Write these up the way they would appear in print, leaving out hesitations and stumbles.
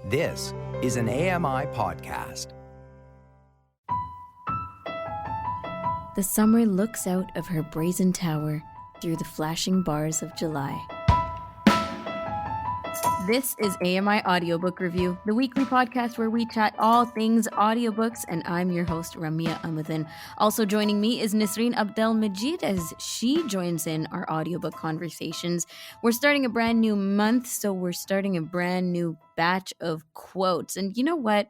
This is an AMI podcast. The summer looks out of her brazen tower through the flashing bars of July. This is AMI Audiobook Review, the weekly podcast where we chat all things audiobooks, and I'm your host, Ramia Amadin. Also joining me is Nisreen Abdelmajid as she joins in our audiobook conversations. We're starting a brand new month, so we're starting a brand new batch of quotes. And you know what?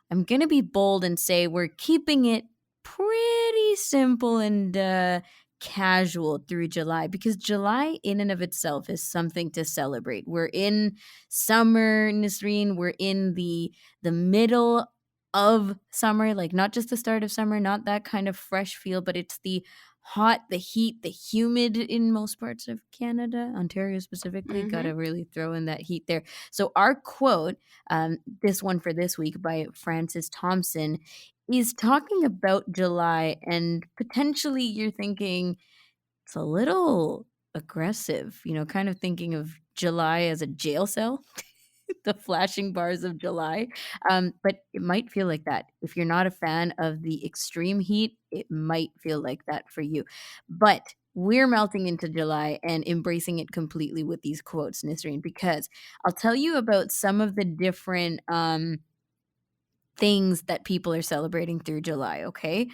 I'm going to be bold and say we're keeping it pretty simple and casual through July, because July in and of itself is something to celebrate. We're in summer, Nisreen. We're in the middle of summer, like not just the start of summer, not that kind of fresh feel, but it's the hot, the heat, the humid in most parts of Canada, Ontario specifically. Gotta really throw in that heat there. So our quote, this one for this week by Francis Thompson, is talking about July, and potentially you're thinking it's a little aggressive, kind of thinking of July as a jail cell. The flashing bars of July. But it might feel like that. If you're not a fan of the extreme heat, it might feel like that for you. But we're melting into July and embracing it completely with these quotes, Nisreen, because I'll tell you about some of the different things that people are celebrating through July, okay?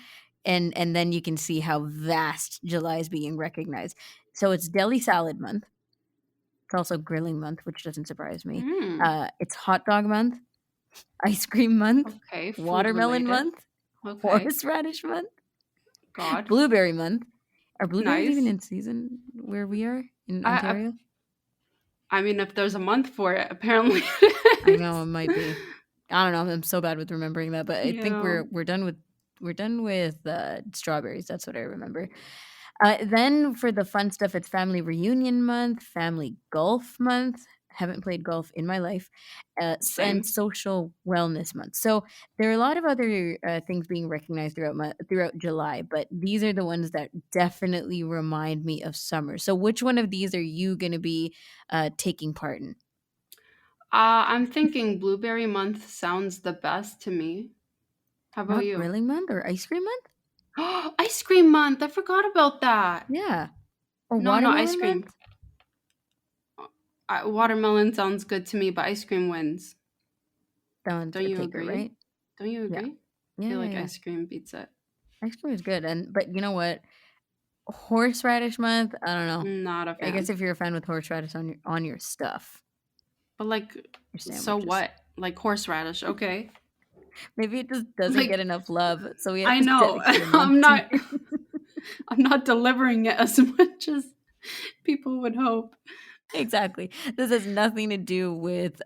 And then you can see how vast July is being recognized. So it's Deli Salad Month. It's also Grilling Month, which doesn't surprise me. It's Hot Dog Month, Ice Cream Month, Okay, Watermelon food-related. Month, Okay. Horseradish Month, God. Blueberry Month. Are blueberries Nice. even in season where we are in Ontario? I mean, if there's a month for it, apparently. I know it might be. I don't know. I'm so bad with remembering that, but I think Yeah. we're done with strawberries. That's what I remember. Then for the fun stuff, it's Family Reunion Month, Family Golf Month. Haven't played golf in my life. Same. And Social Wellness Month. So there are a lot of other things being recognized throughout July, but these are the ones that definitely remind me of summer. So which one of these are you going to be taking part in? I'm thinking Blueberry Month sounds the best to me. How about Not you? Grilling Month or Ice Cream Month? Ice Cream Month. I forgot about that. Yeah. Or No, Watermelon ice cream. Month? Watermelon sounds good to me, but ice cream wins. Don't Don't you take agree? it, right? Don't you Yeah. agree? Yeah, I feel like yeah. ice cream beats it. Ice cream is good, but you know what? Horseradish Month, I don't know. Not a fan. I guess if you're a fan with horseradish on your stuff, But like, your so sandwiches. what? Like horseradish, okay. Maybe it just doesn't Like, get enough love, so we have I to know. dedicate a month to you. I'm not delivering it as much as people would hope. Exactly. This has nothing to do with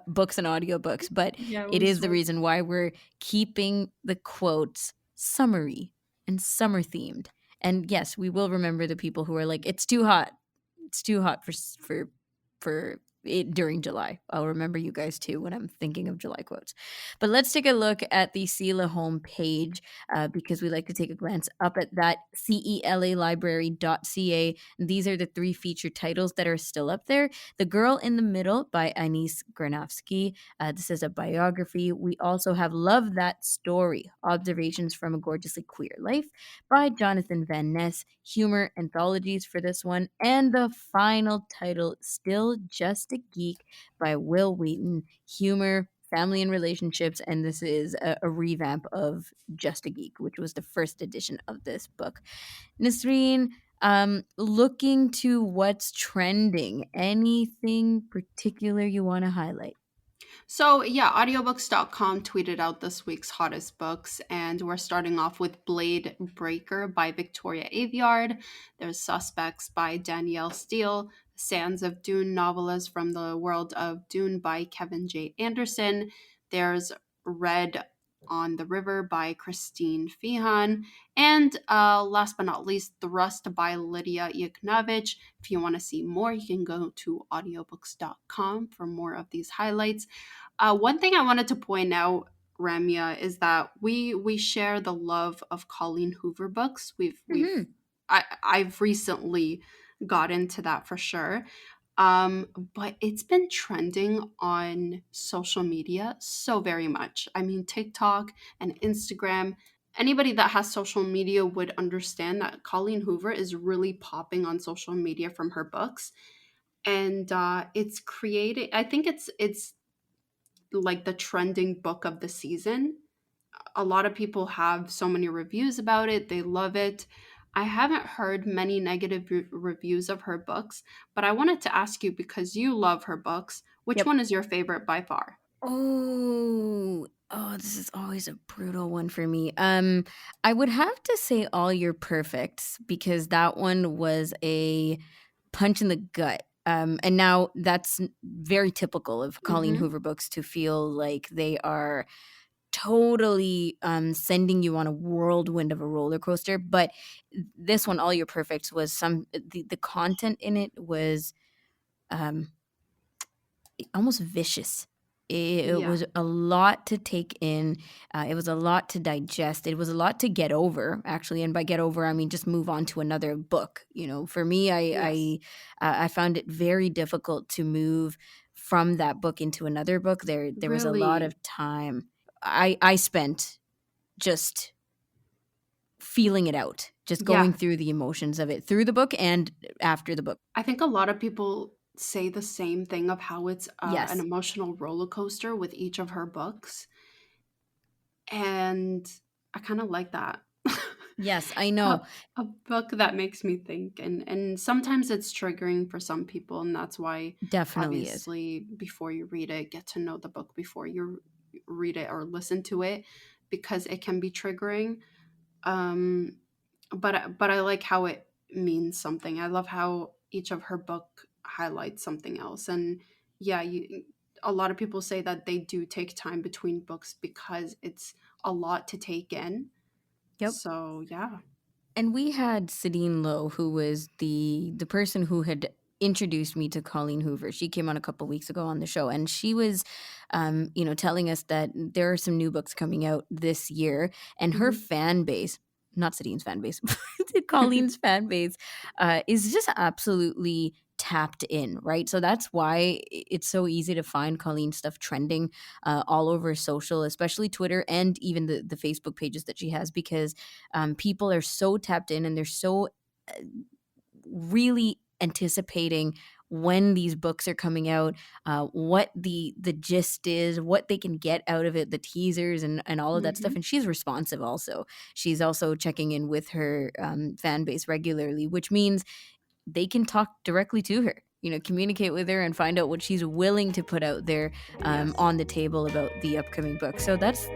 books and audiobooks, but Yeah, it we is the switched. reason why we're keeping the quotes summery and summer themed. And yes, we will remember the people who are like, it's too hot. It's too hot for it during July. I'll remember you guys too when I'm thinking of July quotes. But let's take a look at the CELA homepage because we like to take a glance up at that, celalibrary.ca. And these are the 3 featured titles that are still up there. The Girl in the Middle by Anis Granovsky. This is a biography. We also have Love That Story, Observations from a Gorgeously Queer Life by Jonathan Van Ness. Humor anthologies for this one. And the final title, Still Just a Geek by Will Wheaton. Humor, family and relationships, and this is a revamp of Just a Geek, which was the first edition of this book. Nisreen, looking to what's trending, anything particular you want to highlight? So yeah, audiobooks.com tweeted out this week's hottest books, and we're starting off with Blade Breaker by Victoria Aveyard. There's Suspects by Danielle Steele, Sands of Dune novellas from the world of Dune by Kevin J. Anderson. There's Red on the River by Christine Feehan. And last but not least, Thrust by Lydia Yuknovich. If you want to see more, you can go to audiobooks.com for more of these highlights. One thing I wanted to point out, Ramya, is that we share the love of Colleen Hoover books. I've recently got into that for sure. But it's been trending on social media so very much. I mean, TikTok and Instagram. Anybody that has social media would understand that Colleen Hoover is really popping on social media from her books, and it's creating. I think it's like the trending book of the season. A lot of people have so many reviews about it. They love it. I haven't heard many negative reviews of her books, but I wanted to ask you, because you love her books, which Yep. one is your favorite by far? Oh, this is always a brutal one for me. I would have to say All Your Perfects because that one was a punch in the gut. And now that's very typical of Colleen Mm-hmm. Hoover books to feel like they are totally sending you on a whirlwind of a roller coaster. But this one, All Your Perfects, was the content in it was um, almost vicious. It Yeah. was a lot to take in. It was a lot to digest. It was a lot to get over, actually. And by get over, I mean just move on to another book. You know, for me, Yes. I found it very difficult to move from that book into another book. There was a lot Really? of time I spent just feeling it out, just going Yeah. through the emotions of it through the book and after the book. I think a lot of people say the same thing of how it's an Yes. emotional roller coaster with each of her books. And I kind of like that. Yes, I a, know. a book that makes me think, and sometimes it's triggering for some people, and that's why Definitely is. obviously before you read it, get to know the book before you read it or listen to it, because it can be triggering. um but I like how it means something. I love how each of her book highlights something else. And yeah, a lot of people say that they do take time between books because it's a lot to take in. Yep. So yeah. And we had Sadine Lowe, who was the person who had introduced me to Colleen Hoover. She came on a couple weeks ago on the show, and she was, telling us that there are some new books coming out this year, and her Mhm. fan base. Not Sadine's fan base, Colleen's fan base is just absolutely tapped in, right? So that's why it's so easy to find Colleen's stuff trending all over social, especially Twitter and even the Facebook pages that she has, because people are so tapped in and they're so uh, really anticipating when these books are coming out, what the gist is, what they can get out of it, the teasers and all of that stuff. Mhm. And she's responsive also. She's also checking in with her fan base regularly, which means they can talk directly to her, communicate with her and find out what she's willing to put out there Yes. on the table about the upcoming book. So that's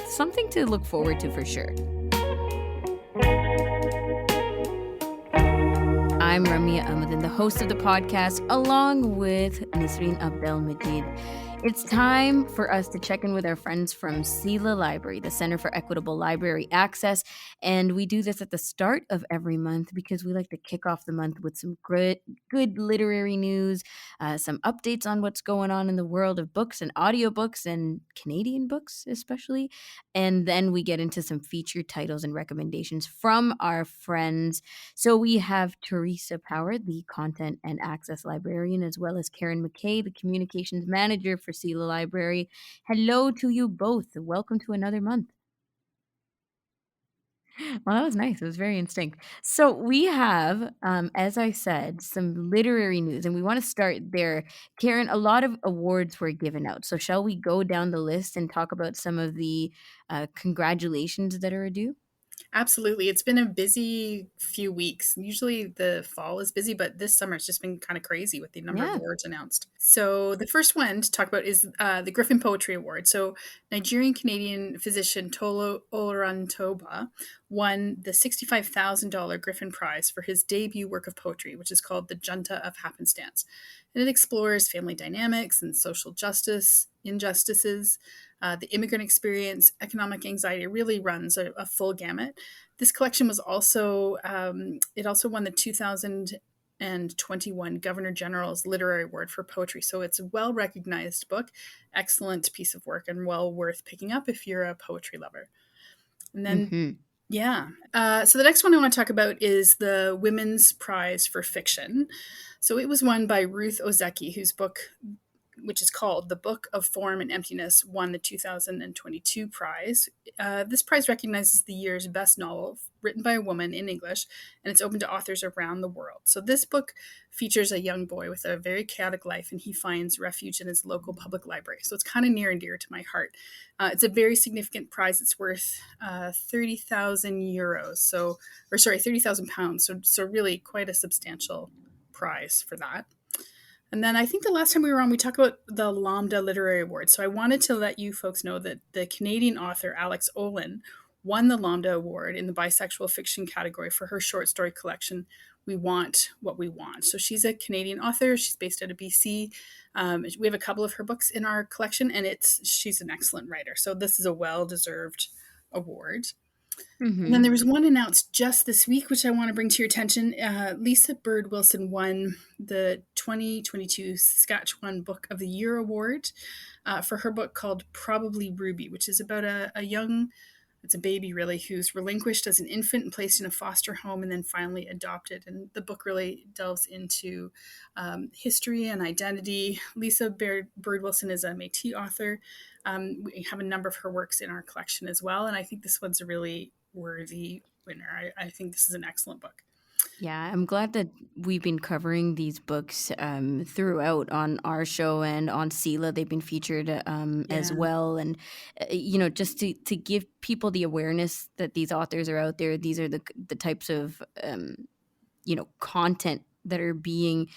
something to look forward to for sure. I'm Ramia Ahmedin, the host of the podcast, along with Nisreen Abdelmajid. It's time for us to check in with our friends from CELA Library, the Center for Equitable Library Access. And we do this at the start of every month because we like to kick off the month with some good literary news, some updates on what's going on in the world of books and audiobooks and Canadian books, especially. And then we get into some featured titles and recommendations from our friends. So we have Theresa Power, the content and access librarian, as well as Karen McKay, the communications manager for CELA Library. Hello to you both. Welcome to another month. Well, that was nice. It was very instinct. So we have, as I said, some literary news, and we want to start there. Karen, a lot of awards were given out. So shall we go down the list and talk about some of the congratulations that are due? Absolutely. It's been a busy few weeks. Usually the fall is busy, but this summer it's just been kind of crazy with the number of Yeah. awards announced. So the first one to talk about is the Griffin Poetry Award. So Nigerian Canadian physician Tolo Olarantoba won the $65,000 Griffin Prize for his debut work of poetry, which is called The Junta of Happenstance. And it explores family dynamics and social justice, injustices, the immigrant experience, economic anxiety. It really runs a full gamut. This collection was also, it also won the 2021 Governor General's Literary Award for Poetry. So it's a well recognized book, excellent piece of work, and well worth picking up if you're a poetry lover. And then Mm-hmm. Yeah. So the next one I want to talk about is the Women's Prize for Fiction. So it was won by Ruth Ozeki, whose book, which is called The Book of Form and Emptiness, won the 2022 prize. This prize recognizes the year's best novel written by a woman in English, and it's open to authors around the world. So this book features a young boy with a very chaotic life, and he finds refuge in his local public library. So it's kind of near and dear to my heart. It's a very significant prize. It's worth 30,000 euros. So, or sorry, 30,000 pounds. So really quite a substantial prize for that. And then I think the last time we were on, we talked about the Lambda Literary Award. So I wanted to let you folks know that the Canadian author Alex Olin won the Lambda Award in the bisexual fiction category for her short story collection, We Want What We Want. So she's a Canadian author. She's based out of BC. We have a couple of her books in our collection, and she's an excellent writer. So this is a well-deserved award. And then there was one announced just this week, which I want to bring to your attention. Lisa Bird Wilson won the 2022 Saskatchewan Book of the Year Award for her book called Probably Ruby, which is about a young, it's a baby really, who's relinquished as an infant and placed in a foster home and then finally adopted. And the book really delves into history and identity. Lisa Bird Wilson is a Métis author. We have a number of her works in our collection as well. And I think this one's a really worthy winner. I think this is an excellent book. Yeah, I'm glad that we've been covering these books throughout on our show and on Sela. They've been featured as well. And, just to give people the awareness that these authors are out there, these are the types of, content that are being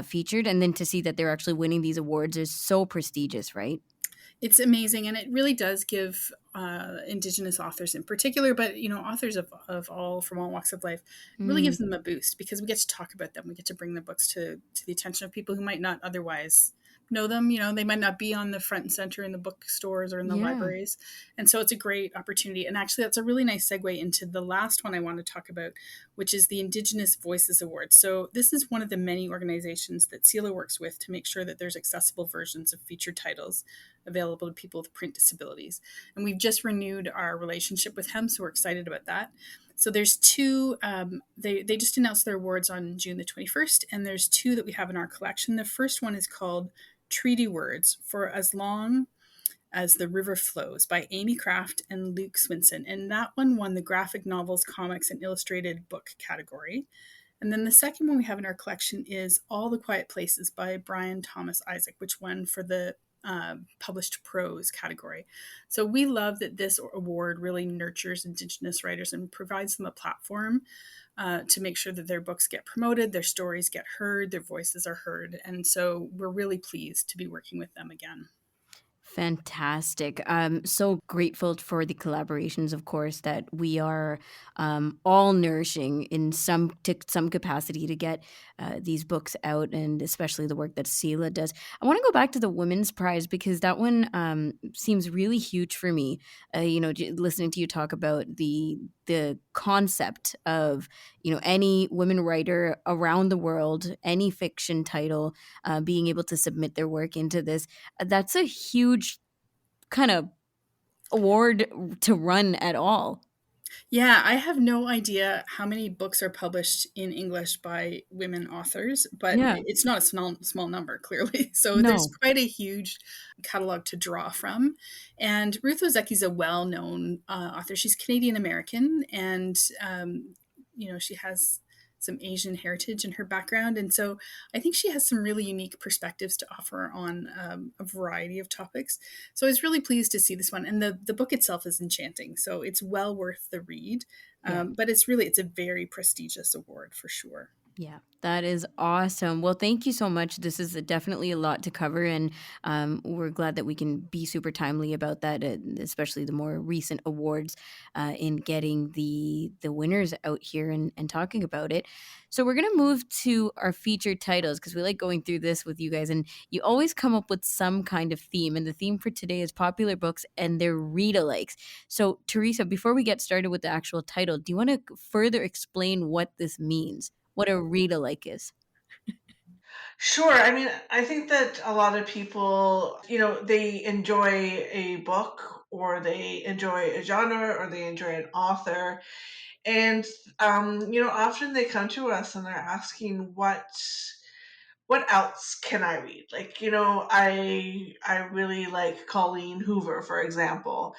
featured. And then to see that they're actually winning these awards is so prestigious, right? It's amazing, and it really does give Indigenous authors in particular, but authors of all from all walks of life, it really gives them a boost because we get to talk about them. We get to bring their books to the attention of people who might not otherwise know them. They might not be on the front and center in the bookstores or in the libraries, and so it's a great opportunity. And actually, that's a really nice segue into the last one I want to talk about, which is the Indigenous Voices Award. So this is one of the many organizations that CELA works with to make sure that there's accessible versions of featured titles available to people with print disabilities. And we've just renewed our relationship with them, so we're excited about that. So there's two, they just announced their awards on June the 21st, and there's two that we have in our collection. The first one is called Treaty Words for As Long as the River Flows by Amy Kraft and Luke Swinson. And that one won the graphic novels, comics, and illustrated book category. And then the second one we have in our collection is All the Quiet Places by Brian Thomas Isaac, which won for the published prose category. So we love that this award really nurtures Indigenous writers and provides them a platform to make sure that their books get promoted, their stories get heard, their voices are heard. And so we're really pleased to be working with them again. Fantastic. I'm so grateful for the collaborations, of course, that we are all nourishing in some capacity to get these books out, and especially the work that Sela does. I want to go back to the Women's Prize because that one seems really huge for me. Listening to you talk about the concept of any women writer around the world, any fiction title, being able to submit their work into this. That's a huge kind of award to run at all. Yeah, I have no idea how many books are published in English by women authors, but it's not a small number, clearly. So there's quite a huge catalog to draw from. And Ruth Ozeki is a well-known author. She's Canadian-American, and she has some Asian heritage in her background. And so I think she has some really unique perspectives to offer on a variety of topics. So I was really pleased to see this one. And the book itself is enchanting. So it's well worth the read. But it's a very prestigious award for sure. Yeah, that is awesome. Well, thank you so much. This is definitely a lot to cover, and we're glad that we can be super timely about that, especially the more recent awards in getting the winners out here and talking about it. So we're going to move to our featured titles because we like going through this with you guys, and you always come up with some kind of theme, and the theme for today is popular books and their read-alikes. So, Theresa, before we get started with the actual title, do you want to further explain what this means? What a read-alike is? Sure. I mean, I think that a lot of people, they enjoy a book or they enjoy a genre, or they enjoy an author. And often they come to us and they're asking what else can I read? Like, I really like Colleen Hoover, for example.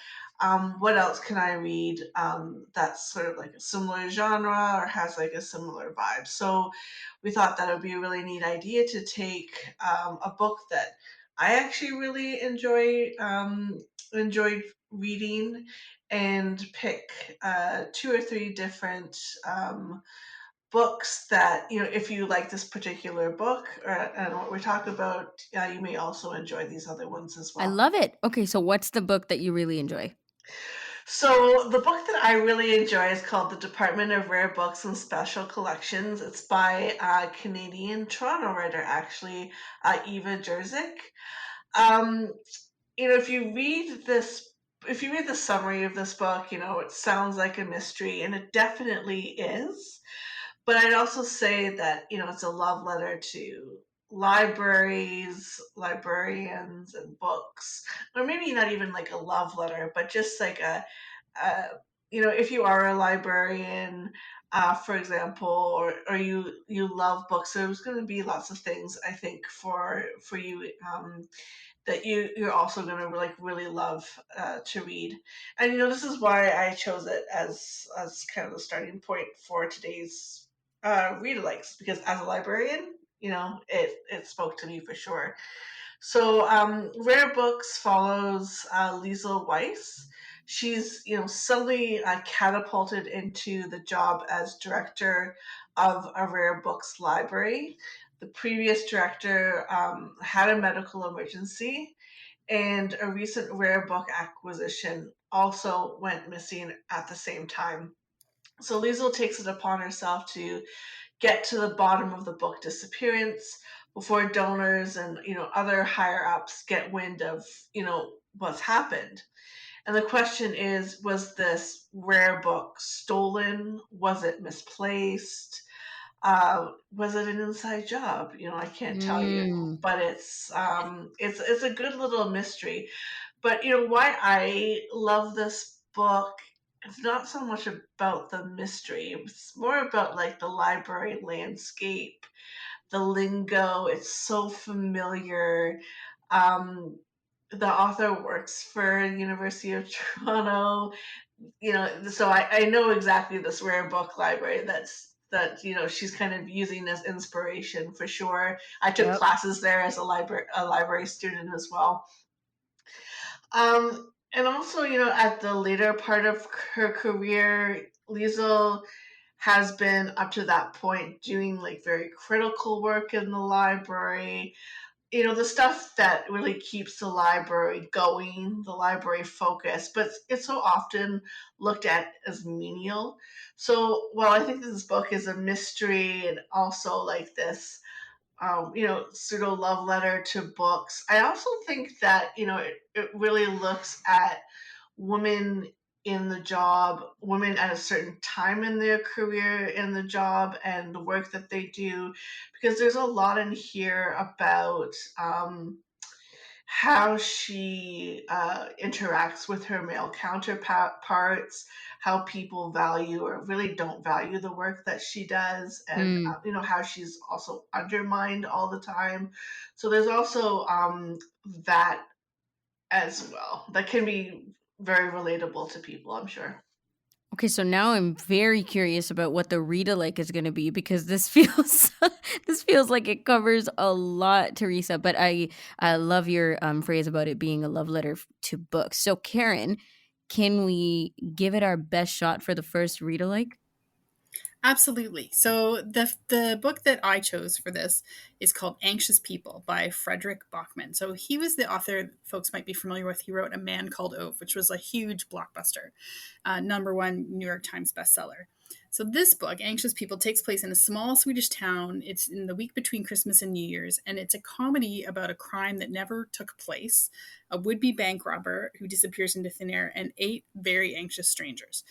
What else can I read that's sort of like a similar genre or has like a similar vibe? So we thought that would be a really neat idea to take a book that I actually really enjoyed reading, and pick 2 or 3 different books that, if you like this particular book and what we're talking about, you may also enjoy these other ones as I well. love it. Okay, so what's the book that you really enjoy? So the book that I really enjoy is called The Department of Rare Books and Special Collections. It's by a Canadian Toronto writer, actually, Eva Jerzik. Um, if you read the summary of this book, it sounds like a mystery, and it definitely is. But I'd also say that, it's a love letter to libraries, librarians, and books, or maybe not even like a love letter, but just like if you are a librarian, for example, or you love books, there's going to be lots of things, I think, for you that you're also going to like really love to read. And this is why I chose it as kind of the starting point for today's read alikes, because as a librarian, it spoke to me for sure. So Rare Books follows Liesl Weiss. She's suddenly catapulted into the job as director of a Rare Books library. The previous director had a medical emergency, and a recent rare book acquisition also went missing at the same time. So Liesl takes it upon herself to get to the bottom of the book disappearance before donors and other higher ups get wind of what's happened. And the question is, was this rare book stolen? Was it misplaced? Was it an inside job? I can't tell you, Mm. but it's a good little mystery. But why I love this book, it's not so much about the mystery. It's more about like the library landscape, the lingo. It's so familiar. Um, the author works for the University of Toronto, so I know exactly this rare book library that she's kind of using as inspiration for sure. I took Yep. classes there as a library student as well. And also, at the later part of her career, Liesl has been up to that point doing like very critical work in the library, the stuff that really keeps the library going, the library focus, but it's so often looked at as menial. So while I think this book is a mystery and also like this, pseudo love letter to books, I also think that, it really looks at women in the job, women at a certain time in their career in the job and the work that they do, because there's a lot in here about how she interacts with her male counterparts, how people value or really don't value the work that she does, and Mm. how she's also undermined all the time. So there's also that as well. That can be very relatable to people, I'm sure. Okay, so now I'm very curious about what the read alike is going to be, because this feels this feels like it covers a lot, Theresa. But I love your phrase about it being a love letter to books. So Karen, can we give it our best shot for the first read alike? Absolutely. So the book that I chose for this is called Anxious People by Frederick Bachman. So he was the author folks might be familiar with. He wrote A Man Called Ove, which was a huge blockbuster, #1 New York Times bestseller. So this book, Anxious People, takes place in a small Swedish town. It's in the week between Christmas and New Year's, and it's a comedy about a crime that never took place, a would-be bank robber who disappears into thin air, and 8 very anxious strangers.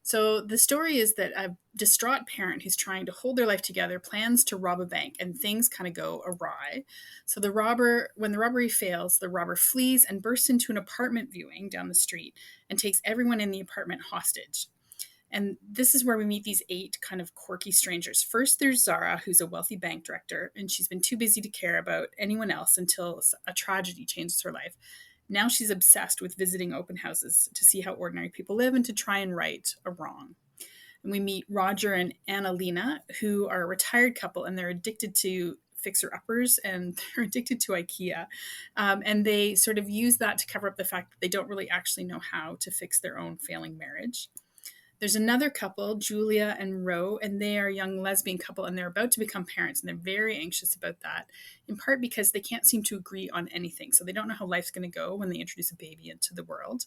So the story is that a distraught parent who's trying to hold their life together plans to rob a bank, and things kind of go awry. So when the robbery fails, the robber flees and bursts into an apartment viewing down the street and takes everyone in the apartment hostage. And this is where we meet these 8 kind of quirky strangers. First, there's Zara, who's a wealthy bank director, and she's been too busy to care about anyone else until a tragedy changes her life. Now she's obsessed with visiting open houses to see how ordinary people live and to try and right a wrong. And we meet Roger and Annalena, who are a retired couple, and they're addicted to fixer-uppers, and they're addicted to IKEA. And they sort of use that to cover up the fact that they don't really actually know how to fix their own failing marriage. There's another couple, Julia and Ro, and they are a young lesbian couple, and they're about to become parents, and they're very anxious about that, in part because they can't seem to agree on anything. So they don't know how life's going to go when they introduce a baby into the world.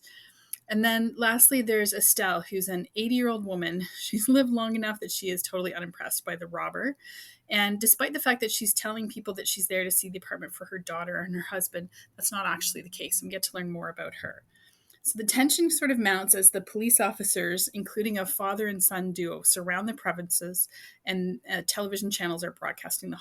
And then lastly, there's Estelle, who's an 80-year-old woman. She's lived long enough that she is totally unimpressed by the robber. And despite the fact that she's telling people that she's there to see the apartment for her daughter and her husband, that's not actually the case. And we get to learn more about her. So the tension sort of mounts as the police officers, including a father and son duo, surround the provinces, and television channels are broadcasting the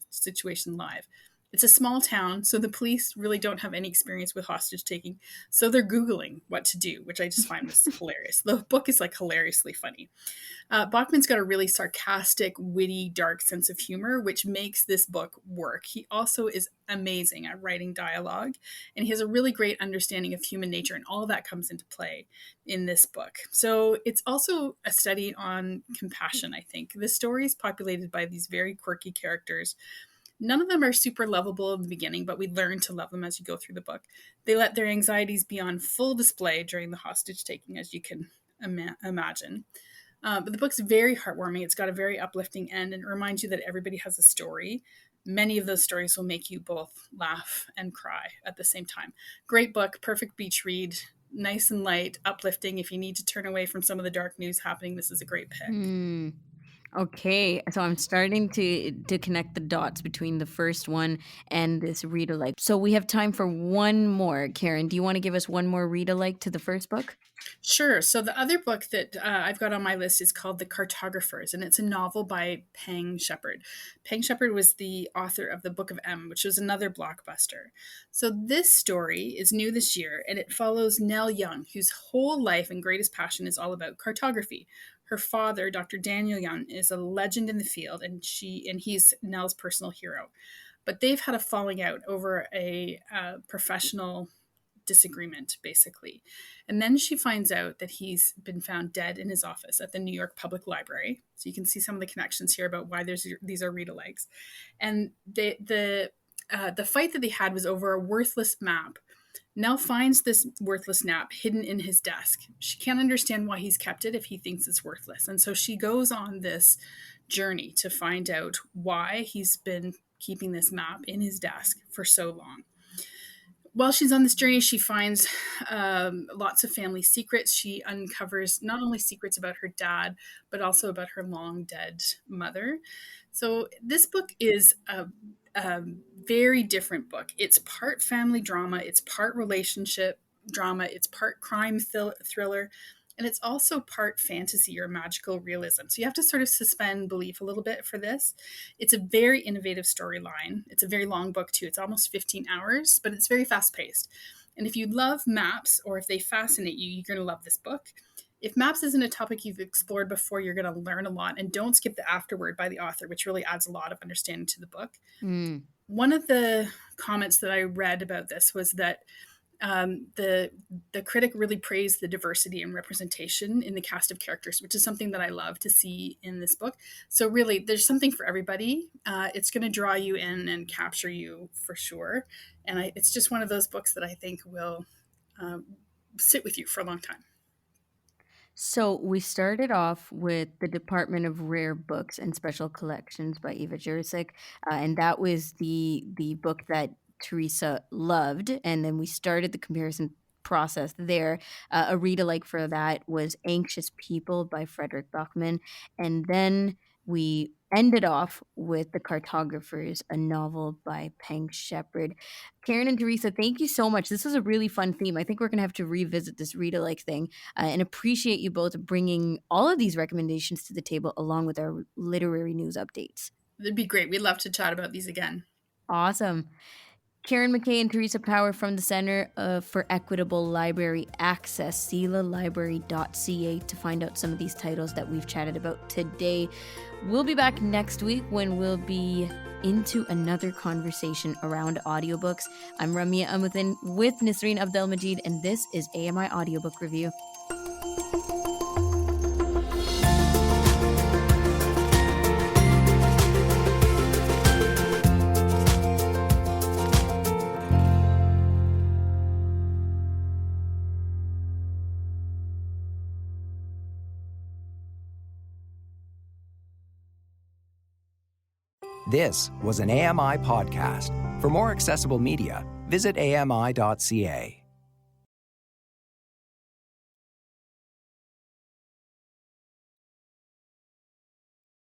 situation live. It's a small town, so the police really don't have any experience with hostage taking. So they're Googling what to do, which I just find was hilarious. The book is like hilariously funny. Bachman's got a really sarcastic, witty, dark sense of humor, which makes this book work. He also is amazing at writing dialogue, and he has a really great understanding of human nature, and all of that comes into play in this book. So it's also a study on compassion, I think. The story is populated by these very quirky characters. None of them are super lovable in the beginning, but we learn to love them as you go through the book. They let their anxieties be on full display during the hostage taking, as you can imagine. But the book's very heartwarming. It's got a very uplifting end, and it reminds you that everybody has a story. Many of those stories will make you both laugh and cry at the same time. Great book, perfect beach read, nice and light, uplifting. If you need to turn away from some of the dark news happening, this is a great pick. Okay, so I'm starting to connect the dots between the first one and this read-alike. So we have time for one more. Karen, do you want to give us one more read-alike to the first book? Sure. So the other book that I've got on my list is called The Cartographers, and it's a novel by Pang Shepard. Pang Shepard was the author of The Book of M, which was another blockbuster. So this story is new this year, and it follows Nell Young, whose whole life and greatest passion is all about cartography. Her father, Dr. Daniel Young, is a legend in the field, and he's Nell's personal hero. But they've had a falling out over a professional disagreement, basically. And then she finds out that he's been found dead in his office at the New York Public Library. So you can see some of the connections here about why these are read-alikes. And the fight that they had was over a worthless map. Nell finds this worthless map hidden in his desk. She can't understand why he's kept it if he thinks it's worthless. And so she goes on this journey to find out why he's been keeping this map in his desk for so long. While she's on this journey, she finds lots of family secrets. She uncovers not only secrets about her dad, but also about her long dead mother. So this book is a very different book. It's part family drama, it's part relationship drama, it's part crime thriller, and it's also part fantasy or magical realism. So you have to sort of suspend belief a little bit for this. It's a very innovative storyline. It's a very long book too. It's almost 15 hours, but it's very fast paced. And if you love maps, or if they fascinate you, you're going to love this book. If maps isn't a topic you've explored before, you're going to learn a lot. And don't skip the afterword by the author, which really adds a lot of understanding to the book. One of the comments that I read about this was that the critic really praised the diversity and representation in the cast of characters, which is something that I love to see in this book. So really, there's something for everybody. It's going to draw you in and capture you for sure. And it's just one of those books that I think will sit with you for a long time. So we started off with The Department of Rare Books and Special Collections by Eva Jurczyk, and that was the book that Theresa loved, and then we started the comparison process there. A read-alike for that was Anxious People by Frederick Bachman, and then we ended off with The Cartographers, a novel by Peng Shepherd. Karen and Theresa, thank you so much. This was a really fun theme. I think we're going to have to revisit this read-alike thing, and appreciate you both bringing all of these recommendations to the table along with our literary news updates. It'd be great. We'd love to chat about these again. Awesome. Karen McKay and Theresa Power from the Center for Equitable Library Access, selalibrary.ca, to find out some of these titles that we've chatted about today. We'll be back next week when we'll be into another conversation around audiobooks. I'm Ramia Amuddin with Nisreen Abdelmajid, and this is AMI Audiobook Review. This was an AMI podcast. For more accessible media, visit ami.ca.